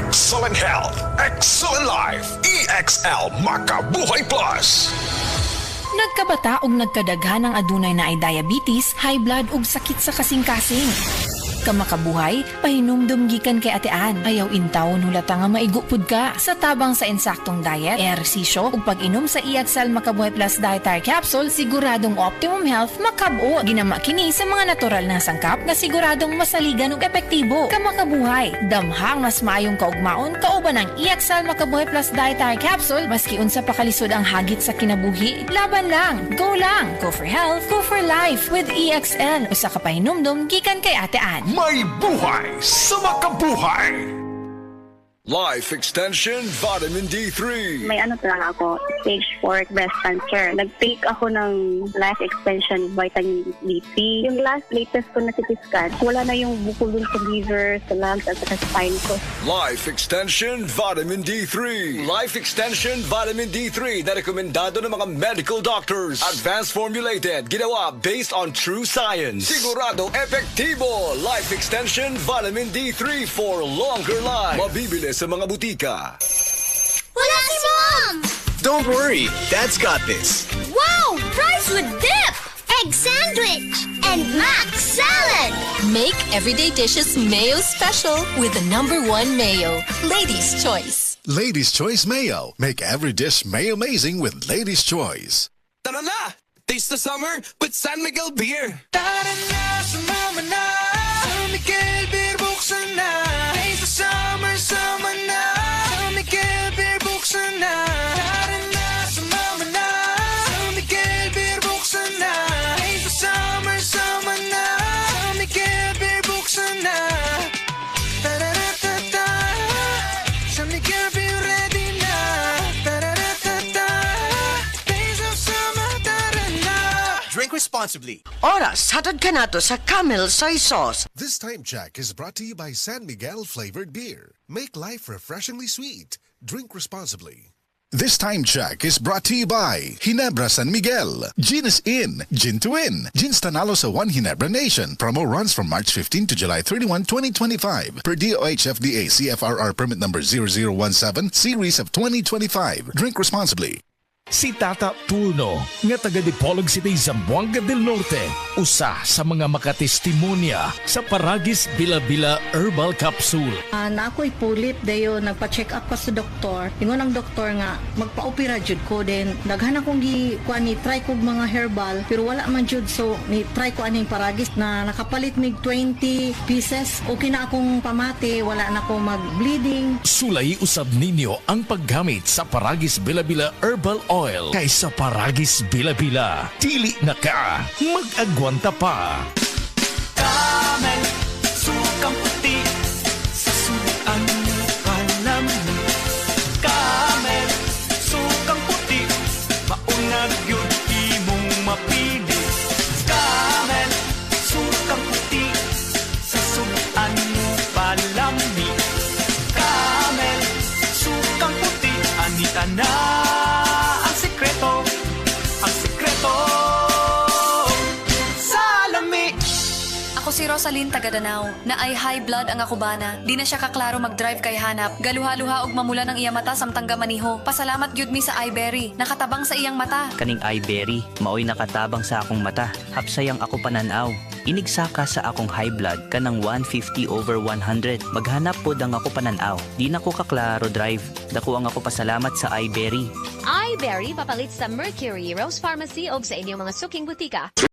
Excellent health, excellent life. EXL Makabuhay Plus. Nagkabata og nagkadaghan ng adunay na ay diabetes, high blood ug sakit sa kasing-kasing. Kamakabuhay, pahinumdum gikan kay atean. Ayaw intaw nulata nga maigupod ka. Sa tabang sa insaktong diet, ehersisyo ug pag-inom sa EXL Makabuhay Plus Dietary Capsule, siguradong optimum health makab-o. Ginama kini sa mga natural na sangkap nga siguradong masaligan ug epektibo. Kamakabuhay, damhang mas maayong kaugmaon kauban ng EXL Makabuhay Plus Dietary Capsule maski unsa pa kalisod ang hagit sa kinabuhi. Laban lang, go lang. Go for health, go for life with EXL. Usa ka pahinumdum gikan kay atean. May buhay sa makabuhay! Life Extension Vitamin D3. May ano talaga ako, stage 4 breast cancer. Nag-take ako ng life extension vitamin D3. Yung latest ko na CT scan, wala na yung bukol dun sa liver, sa lungs, at sa spine ko. Life Extension Vitamin D3. Life Extension Vitamin D3 na rekomendado ng mga medical doctors. Advanced formulated, ginawa based on true science. Sigurado epektibo. Life Extension Vitamin D3 for longer life. Mabibili sa mga butika. Wala si Mom! Don't worry, Dad's got this. Wow! Fries with dip! Egg sandwich! And mac salad! Make everyday dishes mayo special with the #1 mayo. Ladies' Choice. Ladies' Choice Mayo. Make every dish mayo amazing with Ladies' Choice. Tara na! Taste the summer with San Miguel Beer! Tara na, sumama na! San Miguel Beer, buksan na! Taste the summer, sama na! San Miguel Beer, buksan na! Tara na, sumama na! San Miguel Beer, buksan na! Taste the summer, sama na! San Miguel Beer, buksan na! Tara-ra-ta-ta! San Miguel Beer, ready na! Tara-ra-ta-ta! Taste of summer, tara na! Drink responsibly. Oras, hatod ka na to sa Camel Soy Sauce. This time check is brought to you by San Miguel Flavored Beer. Make life refreshingly sweet. Drink responsibly. This time check is brought to you by Ginebra San Miguel. Gin is in, Gin to win. Gin's Tanalo sa One Ginebra Nation. Promo runs from March 15 to July 31, 2025. Per DOH FDA CFRR permit number 0017, series of 2025. Drink responsibly. Si Tata Turno, nga taga Dipolog City, Zamboanga del Norte, usa sa mga makatestimonya sa Paragis Bila-Bila Herbal Capsule. Na ako'y pulit dayo, nagpa-check up pa sa doktor. Ingon ang doktor nga, magpa-opera jud ko din. Daghan akong try ko mga herbal, pero wala man jud, so ni-try ko aning Paragis na nakapalit mig 20 pieces. Okay na akong pamati, wala na akong mag-bleeding. Sulay usab ninyo ang paggamit sa Paragis Bila-Bila Herbal Oil kaysa Paragis Bila-Bila. Dili na ka, mag-agwanta pa. Camel, sukang puti, sa sulian mo palamig. Camel, sukang puti, maunag yun imong mapili. Camel, sukang puti, sa sulian mo palamig. Camel, sukang puti, anita na. Ako si Rosaline Tagadanaw, na ay high blood ang akubana. Di na siya kaklaro mag-drive kay hanap. Galuha-luha og mamula ng iya mata samtang gamaniho. Pasalamat gyud mi sa iBerry, nakatabang sa iyang mata. Kaning iBerry, maoy nakatabang sa akong mata. Hapsayang ako pananaw. Inigsaka sa akong high blood kanang 150/100. Maghanap pod ang ako pananaw. Di na ko kaklaro drive. Dako ang ako pasalamat sa iBerry. iBerry papalit sa Mercury, Rose Pharmacy o sa inyong mga suking butika.